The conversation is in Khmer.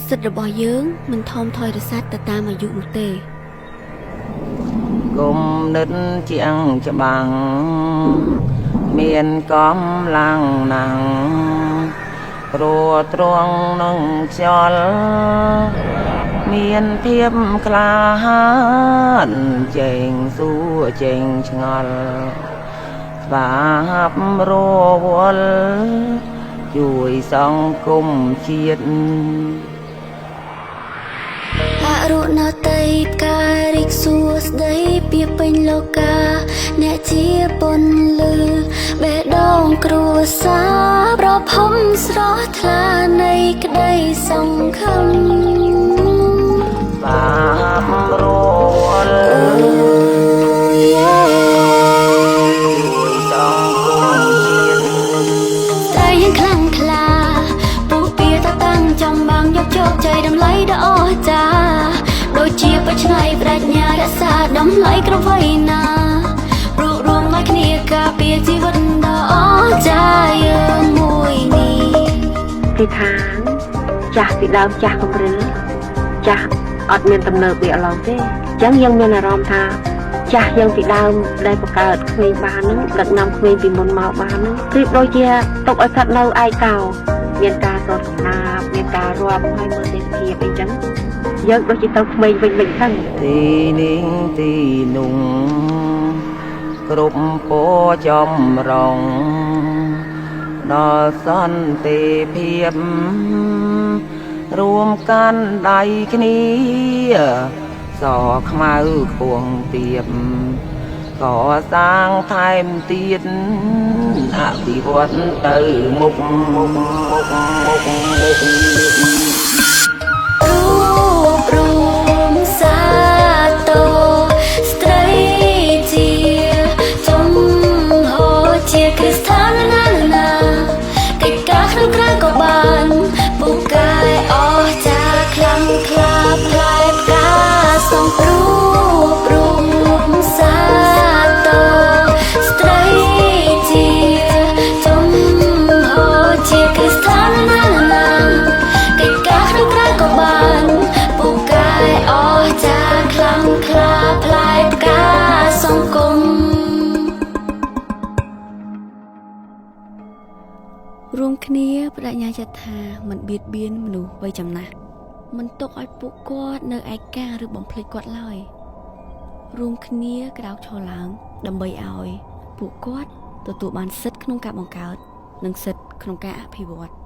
សិទ្ធិរបស់យើងមិនថមថយរសាត់ទៅតាមអាយុនោះទេគុំនិតជាងច្បាំងមានកំលាំងណាស់ព្រោះទ្រង់នឹងខ្យល់មានភាពក្លាហានចេញសួរចេញឆ្ងល់ស្វាបរវល់ជួយសង្គមជាតិអរុណតីការិកសួស្ដីពីពេញលោកាអ្នកជាពន្លឺបេះដូងគ្រួសារប្រភពស្រស់ថ្លានៃក្តីសង្ឃឹមបាបរវល់សង្គមជាតិតែយើងខ្លាំងក្លាពួកពៀតាតាំងចំបាំងយកជោគជ័យតម្លៃដ៏អស្ចារ្យដូចជាបច្នៃប្រាជ្ញារក្សាតម្លៃគ្រប់វ័យណារួបរวมមកគ្នាការពារជីវិតដ៏អស្ចារ្យយើងមួយនេះទីឋានចាស់ពីដើមចាស់កំរើចាស់អត់មានទំនើបវាអឡងទេអញ្ចឹងយើងមានអារម្មណ៍ថាចាស់យើងពីដើមដែលបង្កើតក្មេងបានហ្នឹងដឹកនាំក្មេងពីមុនមកបានហ្នឹងគឺដូចជាទុកឲ្យស្ថិតនៅឯកោមានការសត់កំណាបមានការរាប់ឲ្យមើលទេសភាពអីចឹងយើងដូចជាទៅក្មេងវិញហ្នឹងទីនេះទីនោះគ្រប់ពរចម្រុងដល់សន្តិភាពរួមកាន់ដៃគ្នាសខ្មៅខ្ពងទៀបកសាងថែមទៀតអភិវឌ្ឍទៅមុខព្រមសាទរស្ត្រីជាចំហជាគ្រិស្ថានណាកិច្ចការក្នុងក្រៅក៏បានពូកែអស់ចាខ្លាំងក្លាផ្លែផ្កាសងព្រមសាទរស្ត្រីជាចំហជាគ្រិស្ថានណាកិច្ចការក្នុងក្រៅក៏បានពូកែអស់ចាខ្លាំងក្លាផ្លែផ្កាសង្គមរួមគ្នាបដិញ្ញាចិត្តថាមិនបៀតបៀនមនុស្សវ័យចំណាស់មិនទុកឲ្យពួកគាត់នៅឯកាឬបំភ្លេចគាត់ឡើយរួមគ្នាក្រោកឈរឡើងដើម្បីឲ្យពួកគាត់ទទួលបានសិទ្ធិក្នុងការបង្កើតនិងសិទ្ធិក្នុងការអភិវឌ្ឍ